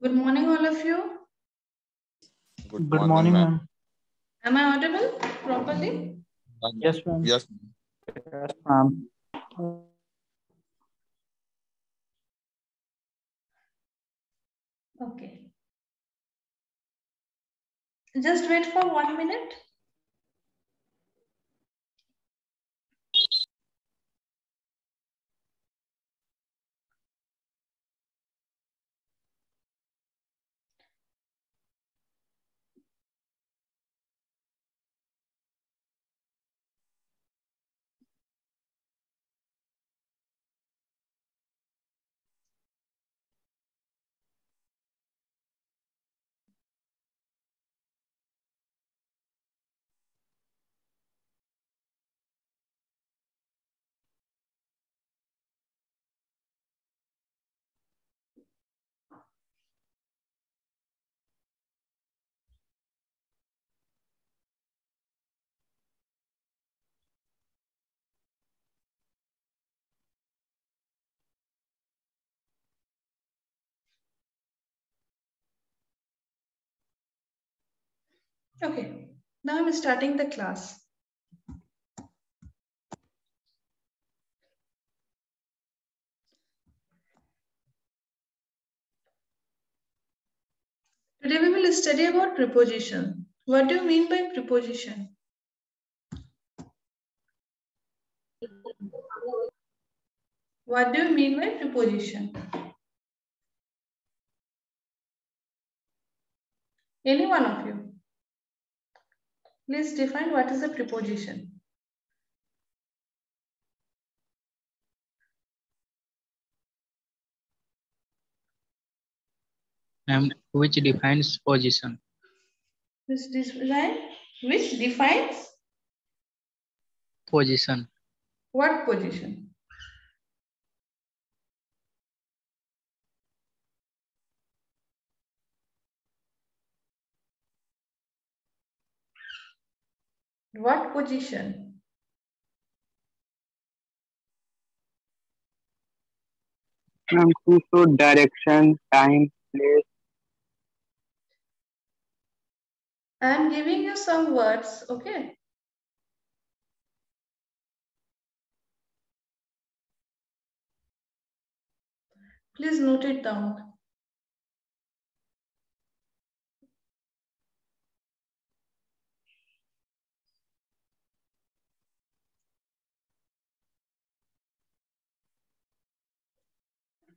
Good morning, all of you. Good morning, ma'am. Am I audible properly? Yes, ma'am. Yes. Yes, ma'am. Okay. Just wait for 1 minute. Okay. Now I'm starting the class. Today we will study about preposition. What do you mean by preposition? What do you mean by preposition? Any one of you? Please define what is a preposition. Which defines position. Which defines Position. what position? What position? Ma'am, to show direction, time, place. I am giving you some words, okay? Please note it down.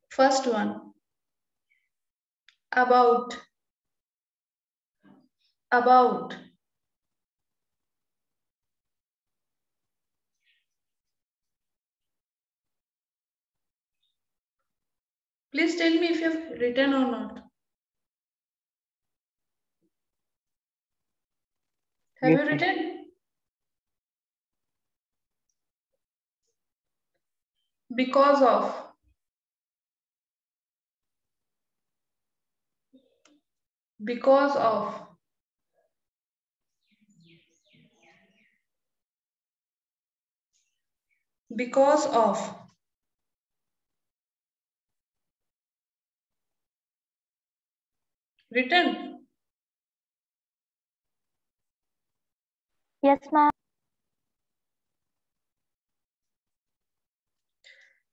First one. About. About. Please tell me if you have written or not. Have Yes, you ma'am. written? Because of. Because of. Because of. Written. Yes, ma'am.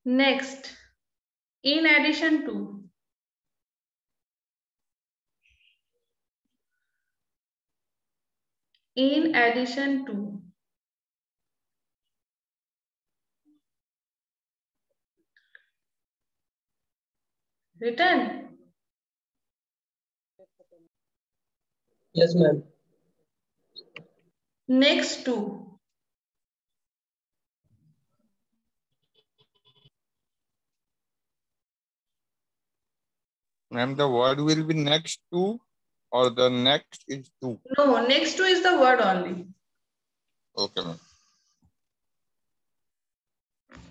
Next. In addition to. In addition to. Written. Yes, ma'am. Next to. Ma'am, the word will be next to or the next is to? No, next to is the word only. Okay, ma'am.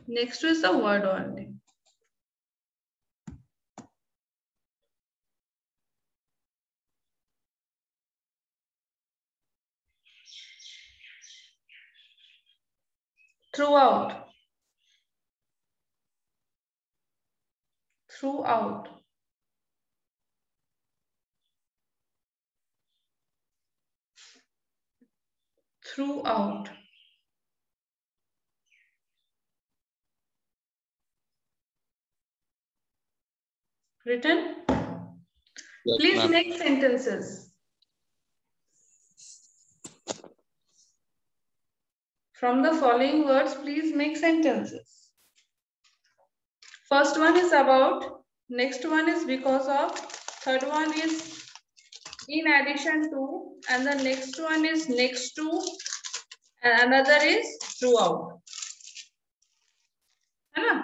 Next to is the word only. Throughout. Throughout. Throughout. Written. Yes, Please ma'am. make sentences. From the following words, please make sentences. First one is about, next one is because of, third one is in addition to, and the next one is next to, and another is throughout. Hai?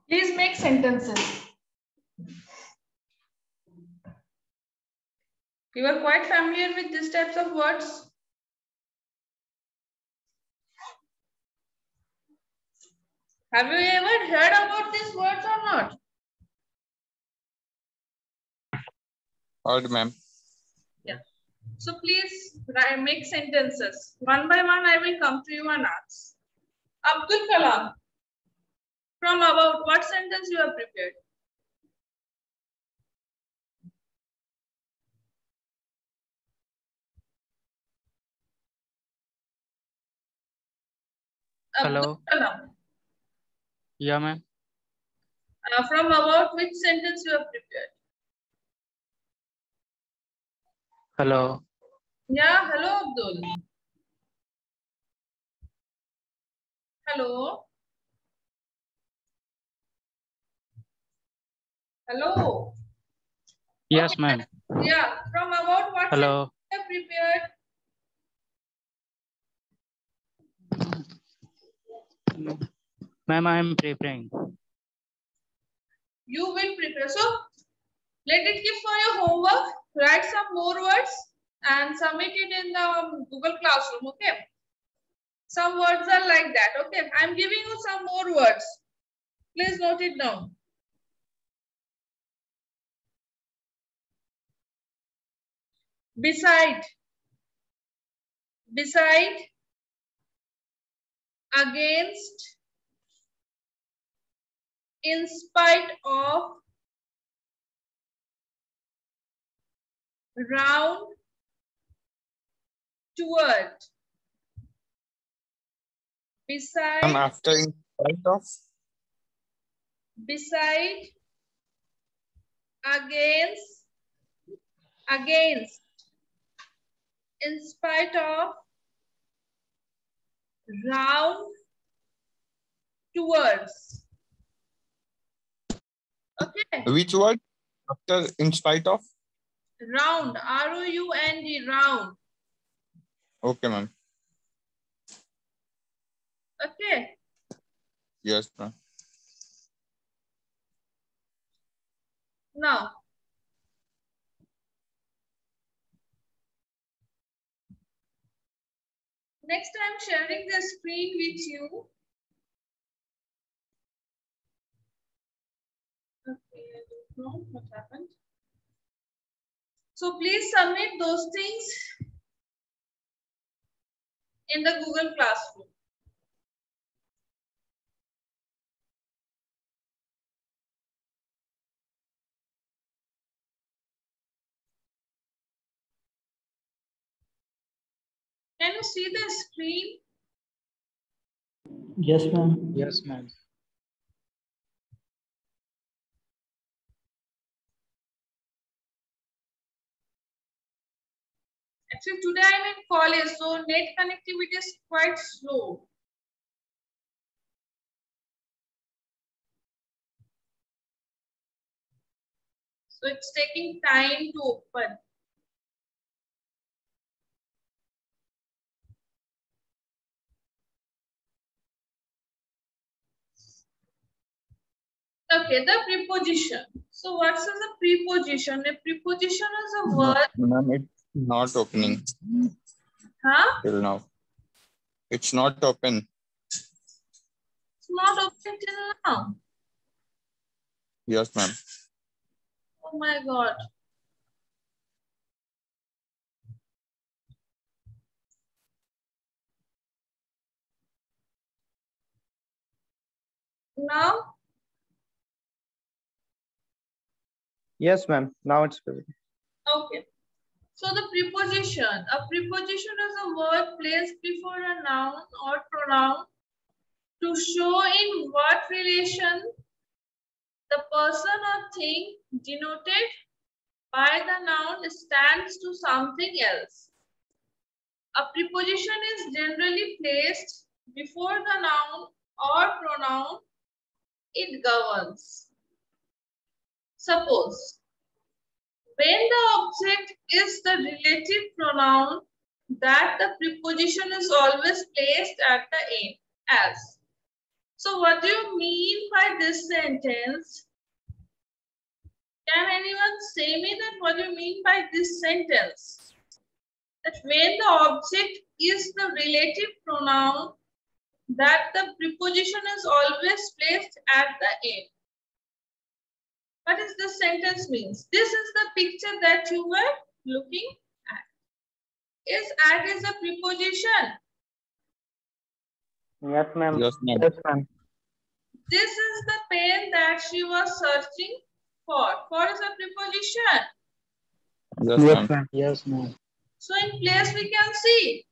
Please make sentences. You are quite familiar with these types of words. Have you ever heard about these words or not? Heard, ma'am. Yeah. So please make sentences. One by one, I will come to you and ask. Abdul Kalam. From about what sentence you have prepared? Hello. Abdul Kalam. Yeah, ma'am. From about which sentence you have prepared? Hello. Yeah, hello Abdul. Hello. Hello. Yes, Okay. ma'am. Yeah, from about what Hello. sentence you have prepared? Ma'am, I am preparing. You will prepare. So let it give for your homework. Write some more words and submit it in the Google Classroom. Okay. Some words are like that. Okay. I'm giving you some more words. Please note it down. Beside. Beside. Against. In spite of. Round. Toward. Beside. After in spite of. Beside. Against. Against. In spite of. Round. Towards. Okay. Which word? After in spite of? Round. R-O-U-N-D. Round. Okay, ma'am. Okay. Yes, ma'am. Now. Next, I'm sharing the screen with you. Okay, I don't know what happened. So please submit those things in the Google Classroom. Can you see the screen? Yes, ma'am. Yes, ma'am. Actually, today I'm in college, so net connectivity is quite slow. So it's taking time to open. Okay, the preposition. So what's the preposition? A preposition is a word. Ma'am, it's not opening Huh? till now. It's not open. It's not open till now. Yes, ma'am. Oh my God. Now, Yes, ma'am. Now it's visible. okay. So the preposition. A preposition is a word placed before a noun or pronoun to show in what relation the person or thing denoted by the noun stands to something else. A preposition is generally placed before the noun or pronoun it governs. Suppose, when the object is the relative pronoun, that the preposition is always placed at the end as. So what do you mean by this sentence? Can anyone say me that what do you mean by this sentence? That when the object is the relative pronoun, that the preposition is always placed at the end. What does this sentence means? This is the picture that you were looking at. Is at is a preposition. Yes, ma'am. Yes, ma'am. Yes, ma'am. This is the pen that she was searching for. For is a preposition. Yes, Yes, ma'am. ma'am. Yes, ma'am. So in place we can see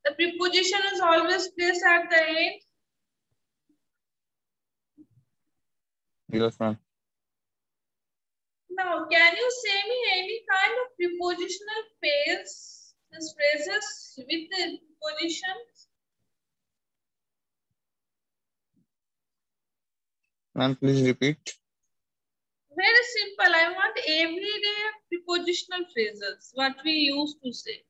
the preposition is always placed at the end. Yes, ma'am. Now, can you say me any kind of prepositional pairs, these phrases with the prepositions? Ma'am, please repeat. Very simple. I want everyday prepositional phrases, what we used to say.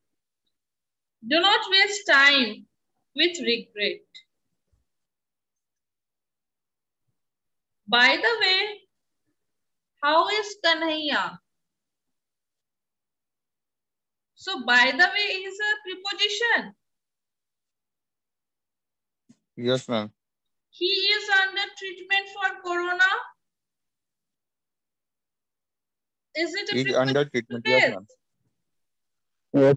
Do not waste time with regret. By the way, how is Kanhaiya? So, by the way is a preposition. Yes, ma'am. He is under treatment for corona. Is it a Is preposition under treatment. Yes, phrase? ma'am. Yes.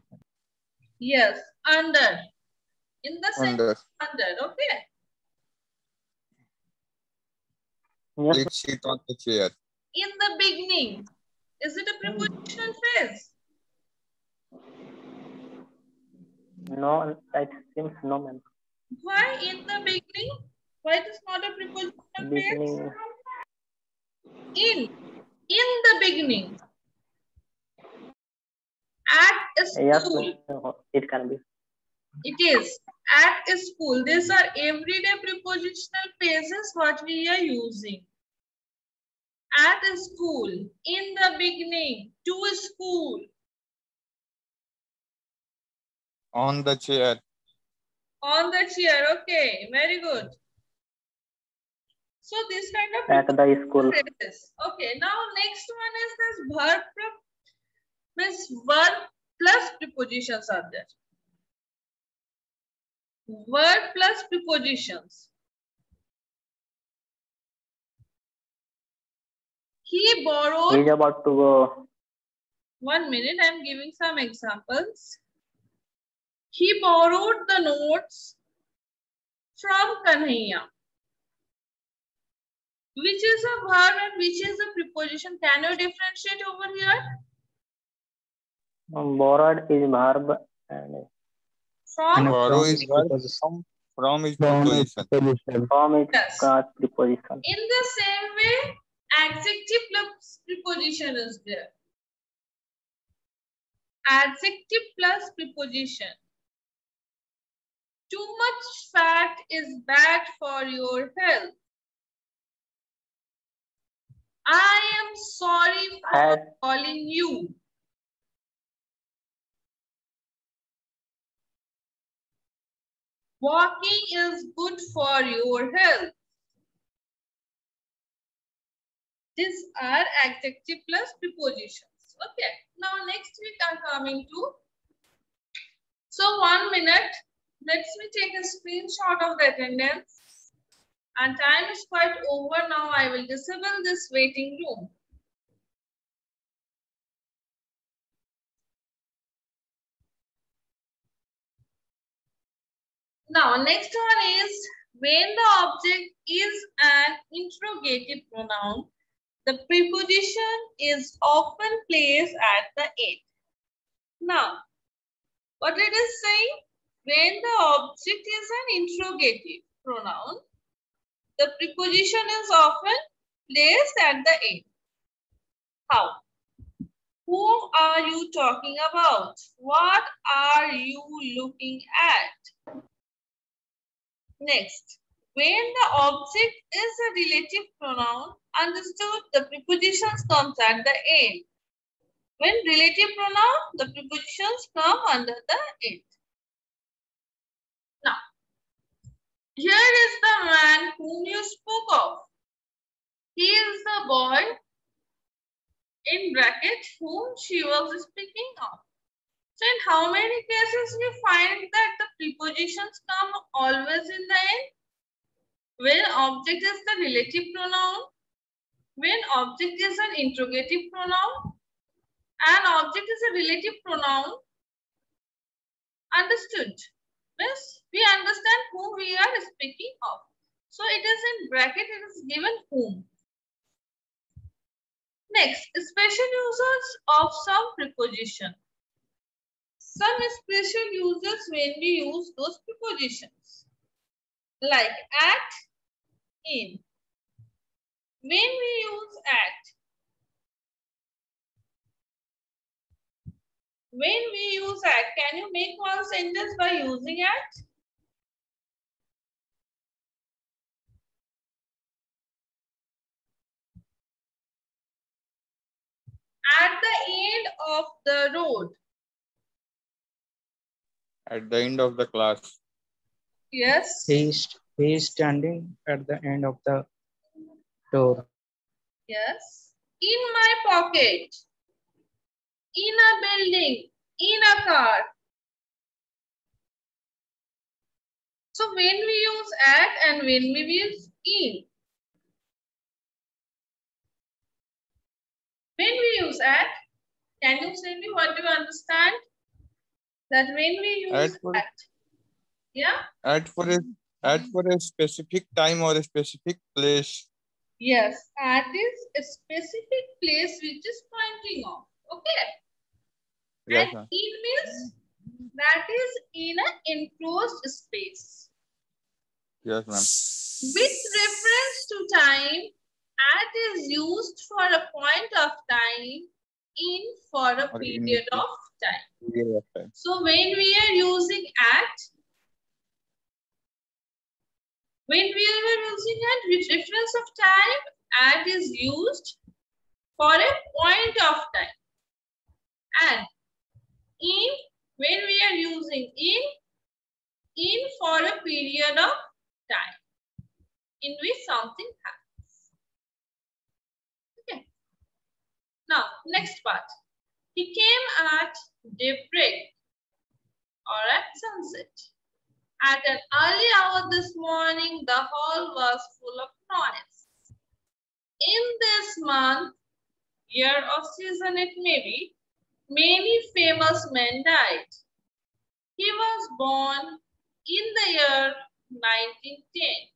Yes, under. In the sense Under. under, okay? Yes. Please sit on the chair. In the beginning. Is it a prepositional phrase? No, it seems no, ma'am. Why in the beginning? Why it is not a prepositional phrase? Beginning. In the beginning. At a Yes, school. ma'am. It can be. It is. At a school. These are everyday prepositional phrases what we are using. At a school. In the beginning. To a school. On the chair. On the chair. Okay. Very good. So this kind of At the school. phrases. Okay. Now next one is this verb. Means verb plus prepositions are there. Word plus prepositions. He borrowed. He's about to go. 1 minute, I am giving some examples. He borrowed the notes from Kanhaiya. Which is a verb and which is a preposition? Can you differentiate over here? Borrowed is verb and From? Borrow is verb. preposition. From is preposition. from is Yes. class preposition. In the same way, adjective plus preposition is there. Adjective plus preposition. Too much fat is bad for your health. I am sorry for Fat. calling you. Walking is good for your health. These are adjective plus prepositions. Okay. Now next we are coming to. So 1 minute. Let me take a screenshot of the attendance. And time is quite over now. I will disable this waiting room. Now, next one is when the object is an interrogative pronoun, the preposition is often placed at the end. Now, what it is saying? When the object is an interrogative pronoun, the preposition is often placed at the end. How? Who are you talking about? What are you looking at? Next, when the object is a relative pronoun, understood, the prepositions comes at the end. When relative pronoun, the prepositions come under the end. Now, here is the man whom you spoke of. He is the boy in bracket whom she was speaking of. So in how many cases we find that the prepositions come always in the end? When object is the relative pronoun, when object is an interrogative pronoun, and object is a relative pronoun. Understood? Yes, we understand whom we are speaking of. So it is in bracket, it is given whom. Next, special uses of some preposition. Some special uses when we use those prepositions. Like at, in. When we use at, can you make one sentence by using at? At the end of the road. At the end of the class. Yes. He is standing at the end of the door. Yes. In my pocket. In a building. In a car. So when we use at and when we use in. When we use at, can you tell me what do you understand? That when we use at. Yeah? At for a specific time or a specific place. Yes, at is a specific place which is pointing off. Okay. Yes, and in means that is in an enclosed space. Yes, ma'am. With reference to time, at is used for a point of time, in for a period of time. So when we are using at, with reference of time, at is used for a point of time. And in, when we are using in for a period of time in which something happens. Okay. Now, next part. He came at daybreak or at sunset. At an early hour this morning, the hall was full of noise. In this month, year or season it may be, many famous men died. He was born in the year 1910.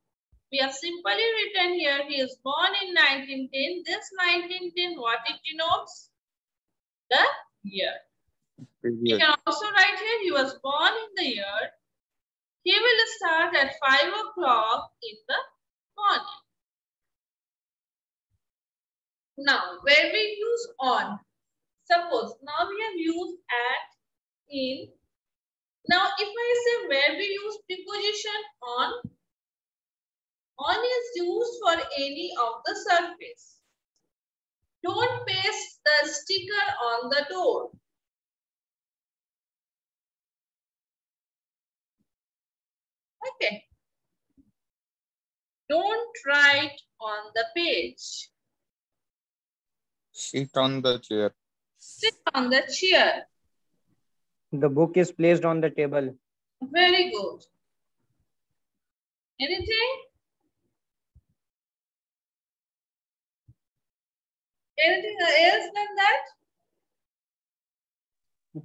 We have simply written here he is born in 1910. This 1910, what it denotes? The year. We can also write here he was born in the year. He will start at 5 o'clock in the morning. Now, where we use on. Suppose now we have used at, in. Now, if I say where we use preposition on is used for any of the surface. Don't paste the sticker on the door. Okay. Don't write on the page. Sit on the chair. Sit on the chair. The book is placed on the table. Very good. Anything? Anything else than that?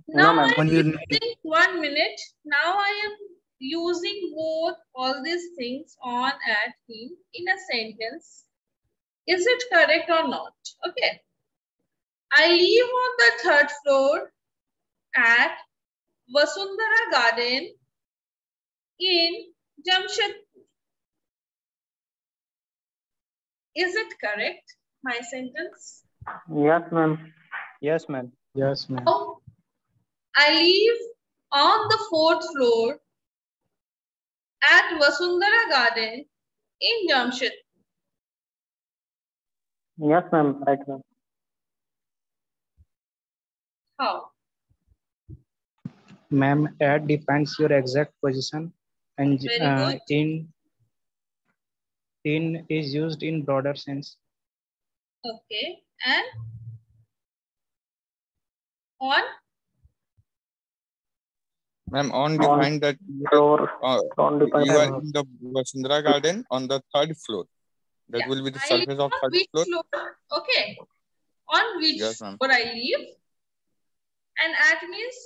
Now No, I ma'am. am using 1 minute. Now I am using both all these things on, at, in a sentence. Is it correct or not? Okay. I live on the 3rd floor at Vasundhara Garden in Jamshedpur. Is it correct, my sentence? Yes, ma'am. Yes, ma'am. Yes, ma'am. Now, I live on the 4th floor at Vasundhara Garden in Jamshedpur. Yes, ma'am. Right, ma'am. How? Ma'am, at defines your exact position, and Very good. in is used in broader sense. Okay. And on? Ma'am, on define that Floor. On you define. are in the Vasundhara Garden on the 3rd floor. That Yeah. will be the I live surface of on 3rd which floor. floor? Okay. On which Yes, ma'am. floor I live? And at means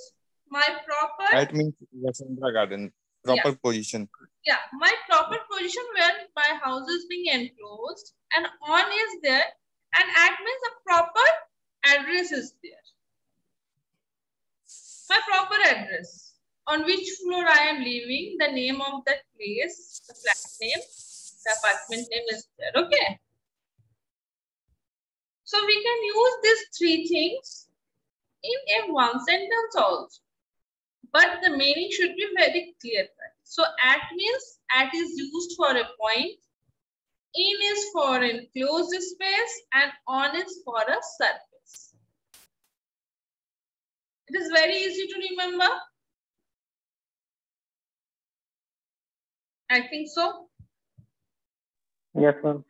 my proper. That means Vasundhara Garden. Proper position. Yeah, my proper position where my house is being enclosed, and on is there, and at means a proper address is there. My proper address. On which floor I am living, the name of that place, the flat name, the apartment name is there. Okay. So we can use these 3 things in a one sentence also. But the meaning should be very clear. So at means at is used for a point, in is for enclosed space, and on is for a surface. It is very easy to remember. I think so. Yes, ma'am.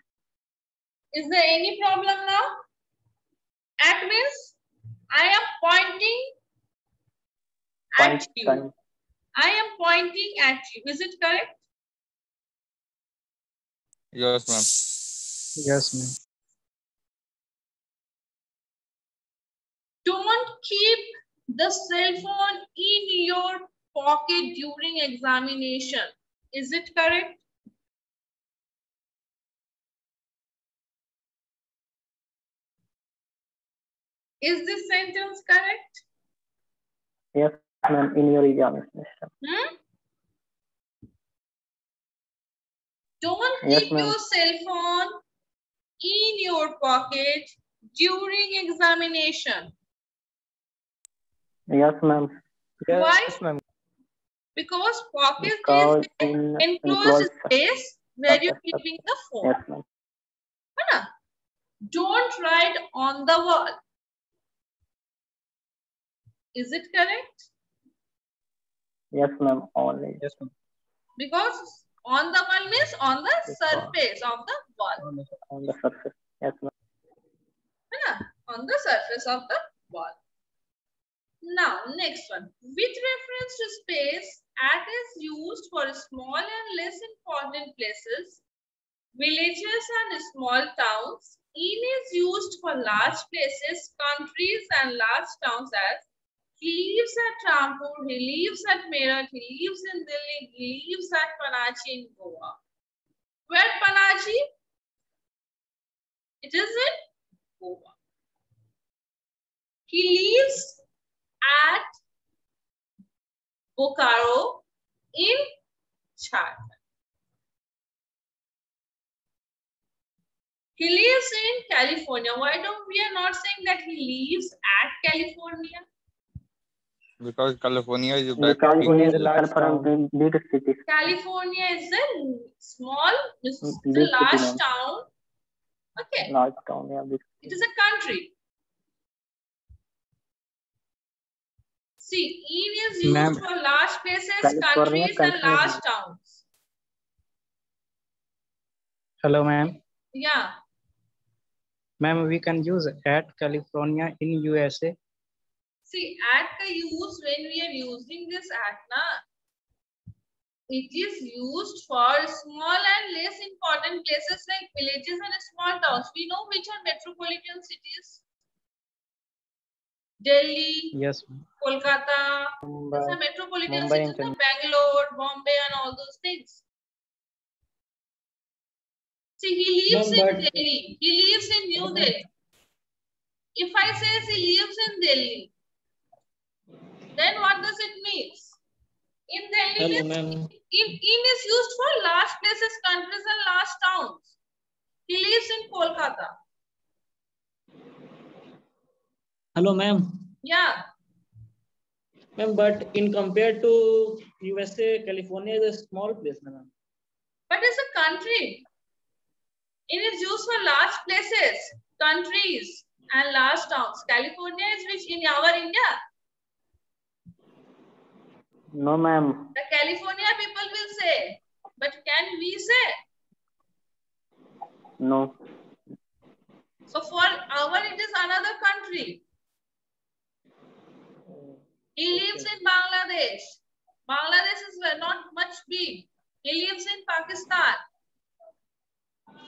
Is there any problem now? At means I am pointing at you. Time. I am pointing at you. Is it correct? Yes, ma'am. Yes, ma'am. Don't keep the cell phone in your pocket during examination. Is it correct? Is this sentence correct? Yes, ma'am. In your examination. Don't Yes, keep ma'am. your cell phone in your pocket during examination. Yes, ma'am. Why? Yes, ma'am. Because pocket Because is in enclosed space where you're surface. keeping the phone. Yes, ma'am. Don't write on the wall. Is it correct? Yes, ma'am. Only. Yes, ma'am. Because on the wall means on the surface of the wall. On the surface. Yes, ma'am. On the surface of the wall. Now, next one. With reference to space, at is used for small and less important places, villages and small towns. In is used for large places, countries and large towns as He lives at Rampur, he lives at Meerut, he lives in Delhi, he lives at Panaji in Goa. Where Panaji? It is in Goa. He lives at Bokaro in Jharkhand. He lives in California. Why don't we are not saying that he lives at California? Because California is a Because California is a in large California, big city. California is a small, it's a Big city, large ma'am. town. Okay. Large town, yeah. Big It is a country. See, in is used Ma'am. for large places, California countries, and country, large ma'am. towns. Hello, ma'am. Yeah. Ma'am, we can use at California in USA. See, at the use when we are using this at na, it is used for small and less important places like villages and small towns. We know which are metropolitan cities. Delhi, Yes. Kolkata, these are Mumbai, metropolitan Mumbai cities, and na, Bangalore, Bombay, and all those things. See, he lives in Delhi. He lives in New Delhi. If I say he lives in Delhi, then what does it mean? In Delhi, in is used for large places, countries, and large towns. He lives in Kolkata. Hello, ma'am. Yeah. Ma'am, but in compared to USA, California is a small place, ma'am. But it's a country. It is used for large places, countries, and large towns. California is which in our India? No, ma'am. The California people will say. But can we say? No. So for our, it is another country. He lives in Bangladesh. Bangladesh is not much big. He lives in Pakistan.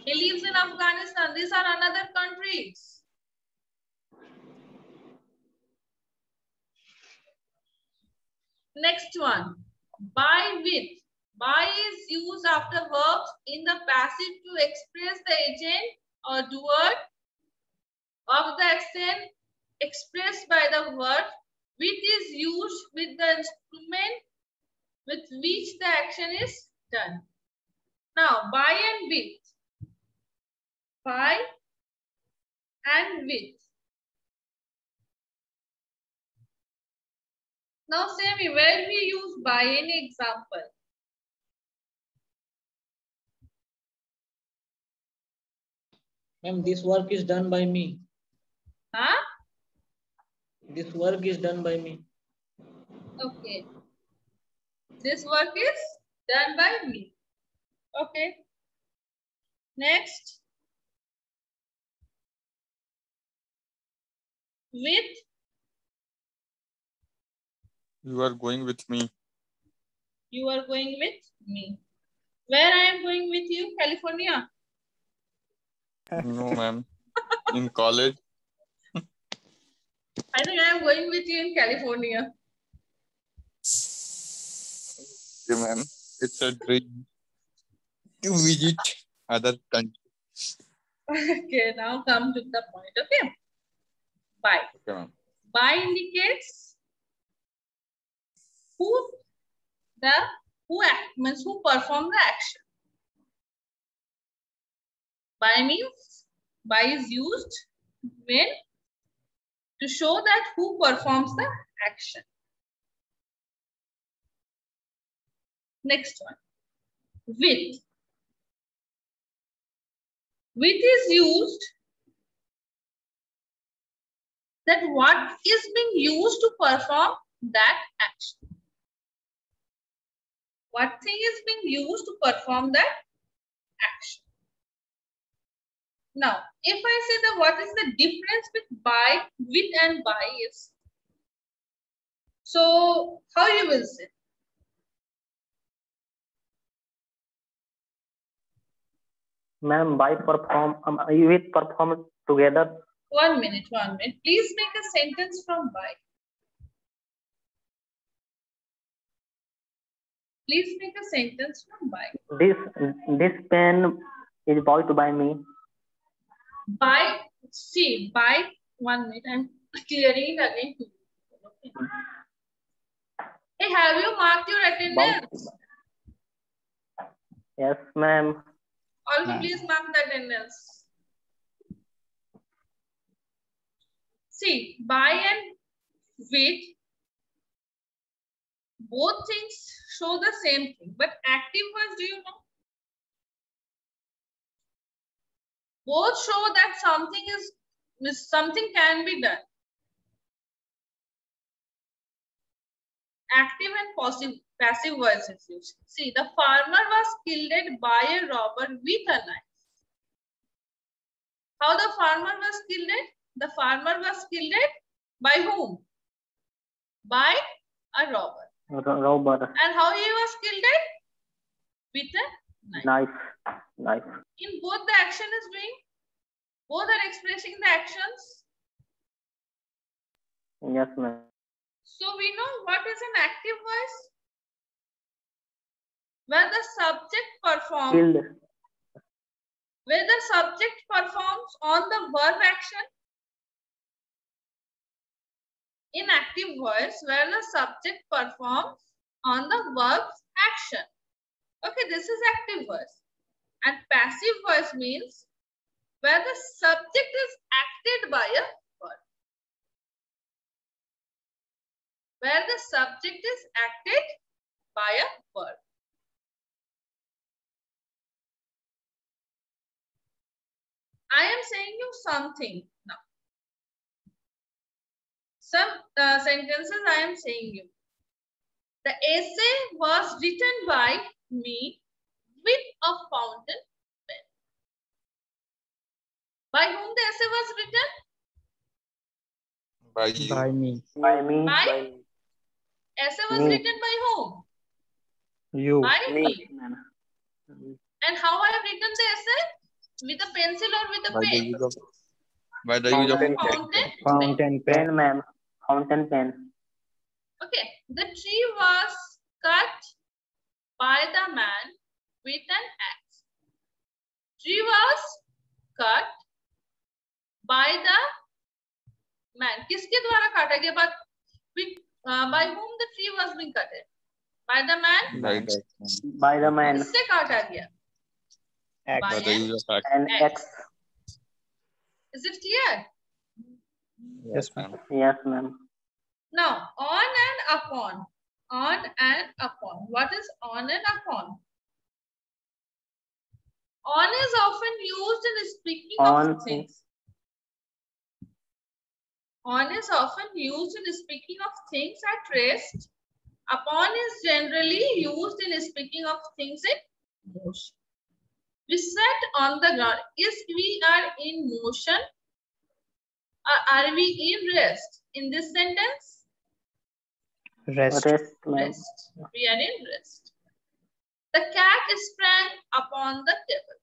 He lives in Afghanistan. These are another countries. Next one. By with. By is used after verbs in the passive to express the agent or doer of the action expressed by the word. With is used with the instrument with which the action is done. Now, by and with. By and with. Now, say me, where we use by in example? Ma'am, this work is done by me. Huh? This work is done by me. Okay. This work is done by me. Okay. Next. With. You are going with me. You are going with me. Where I am going with you? California? No, ma'am. In college. I think I am going with you in California. Okay, ma'am. It's a dream to visit other countries. Okay, now come to the point. Okay. By. Okay, ma'am. By indicates who means who perform the action. By means by is used when to show that who performs the action. Next one. With. With is used that what is being used to perform that action. What thing is being used to perform that action. Now, if I say that what is the difference with and by is, so how you will say? Ma'am, by perform, with perform together. 1 minute. Please make a sentence from by. Please make a sentence from by. This pen is bought by me. By, see, by, 1 minute, I'm clearing it again. Okay. Hey, have you marked your attendance? Yes, ma'am. Also, please mark the attendance. See, by and with, both things show the same thing, but active voice, do you know? Both show that something can be done. Active and passive voices used. See, the farmer was killed by a robber with a knife. How the farmer was killed? The farmer was killed by whom? By a robber. Robber. And how he was killed? With a knife. Knife. In both the action is doing, both are expressing the actions. Yes, ma'am. So we know what is an active voice? Where the subject performs. Killed. Where the subject performs on the verb action. In active voice, where the subject performs on the verb's action. Okay, this is active voice. And passive voice means where the subject is acted by a verb. Where the subject is acted by a verb. I am saying you something now. Some sentences I am saying you. The essay was written by me with a fountain pen. By whom the essay was written? By you. By me. By me. By? Essay was Me. written by whom? You. By me. Ma'am. And how I have written the essay? With a pencil or with a By the pen? use of fountain. Fountain pen. Pen, ma'am. Fountain pen. Okay. The tree was cut by the man with an axe. Tree was cut by the man. किसके द्वारा काटा गया? By whom the tree was being cut? By the man? By the man. किससे काटा गया? By the use of An X. Is it clear? Yes, ma'am. Yes, ma'am. Now, on and upon. On and upon. What is on and upon? On is often used in speaking of things. On is often used in speaking of things at rest. Upon is generally used in speaking of things in motion. We sat on the ground. Is we are in motion or are we in rest? In this sentence? Rest. Rest. We are in rest. The cat sprang upon the table.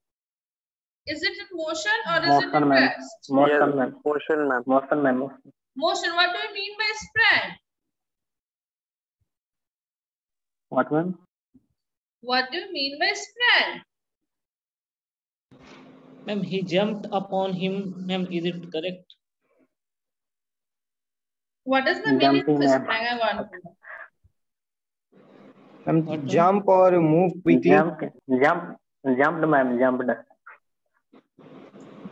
Is it in motion or is it in rest? Motion, ma'am. Motion, ma'am. Motion, ma'am. Motion. What do you mean by sprang? What, ma'am? What do you mean by sprang? Ma'am, he jumped upon him. Ma'am, is it correct? What is the meaning Jumping, of ma'am. sprang? I want to know. Jump or move quickly. Jumped, ma'am. Jumped.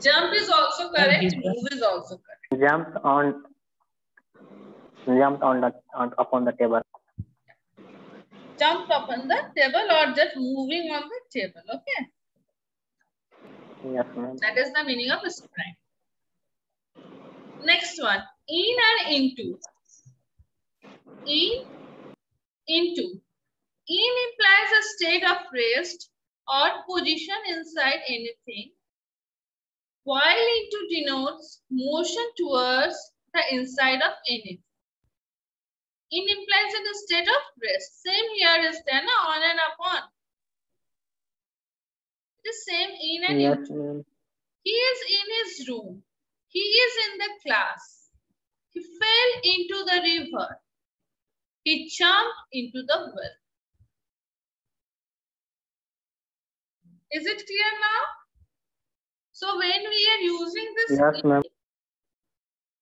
Jump is also correct. he's Move is also correct. Jumped upon the table. Jumped upon the table or just moving on the table. Okay. Yes, ma'am. That is the meaning of sprang. Next one. In and into. In, into. In implies a state of rest or position inside anything, while into denotes motion towards the inside of anything. In implies in a state of rest. Same here is then on and upon. It is same in and Yes, into. ma'am. He is in his room. He is in the class. He fell into the river. He jumped into the well. Is it clear now? So when we are using this, Yes, ma'am.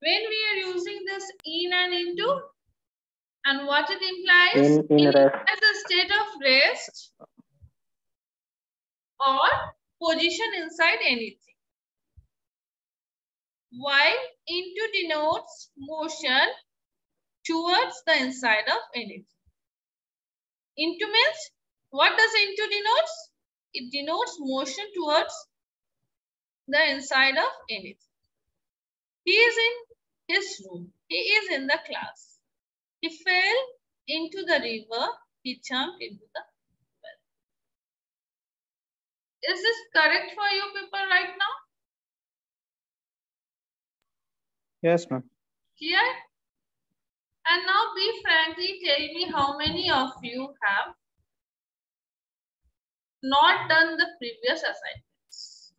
when we are using this in and into, and what it implies, In it rest. implies a state of rest or position inside anything. While into denotes motion towards the inside of anything. Into means, what does into denotes? It denotes motion towards the inside of anything. He is in his room. He is in the class. He fell into the river. He jumped into the well. Is this correct for you people right now? Yes, ma'am. Clear? And now be frankly tell me how many of you have not done the previous assignments.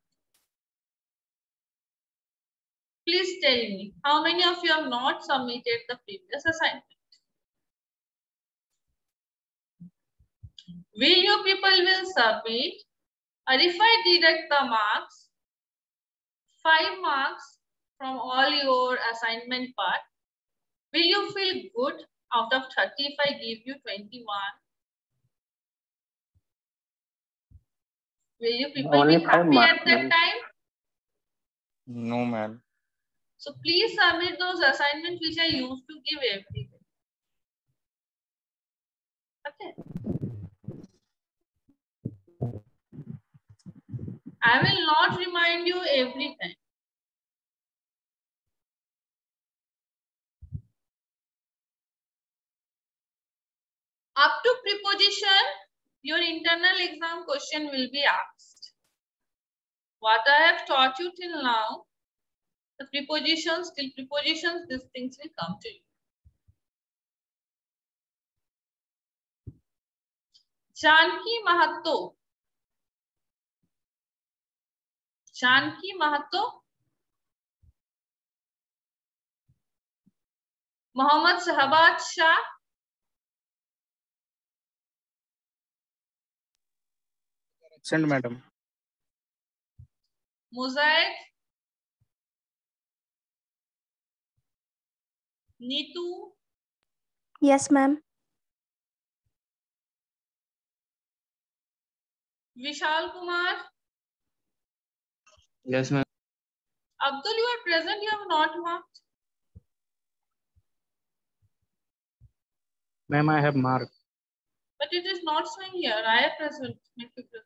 Please tell me how many of you have not submitted the previous assignment. Will you people will submit, or if I deduct the marks, 5 marks from all your assignment part, will you feel good out of 30 if I give you 21? Will you people Only be 5 happy marks, at that ma'am. time? No, ma'am. So please submit those assignments which I used to give every day. Okay. I will not remind you every time. Up to preposition, your internal exam question will be asked. What I have taught you till now, the prepositions, till prepositions, these things will come to you. Janki Mahatto. Janki Mahatto. Mohammad Sahabat Shah. Send, madam. Mosaic. Neetu. Yes, ma'am. Vishal Kumar. Yes, ma'am. Abdul, you are present, you have not marked. Ma'am, I have marked. But it is not showing here. I am present. Make you present.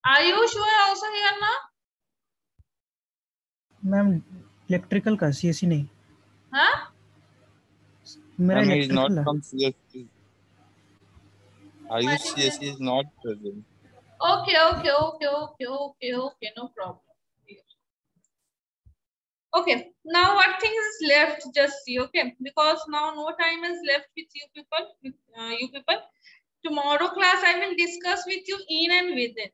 Are you sure also here now? Ma'am electrical का CSC नहीं Huh? मेरा Ma'am, he is not electrical है from CSE. I Ayush think CSE is not present. Okay. No problem. Okay. Now what things is left? Just see. Okay. Because now no time is left with you people. Tomorrow class I will discuss with you in and within.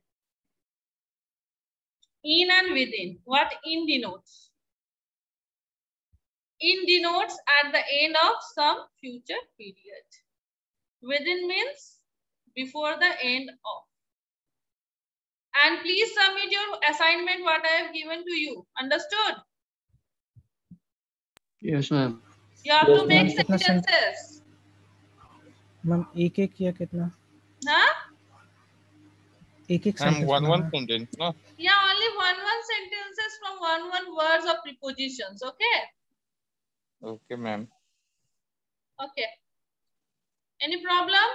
In and within. What in denotes? In denotes at the end of some future period. Within means before the end of. And please submit your assignment what I have given to you. Understood? Yes, ma'am. You have to make sentences. Ma'am एक या कितना Huh? एक Ma'am, sentence one banana sentence, no? Yeah, only one sentences from one words of prepositions. Okay. Okay, ma'am. Okay. Any problem?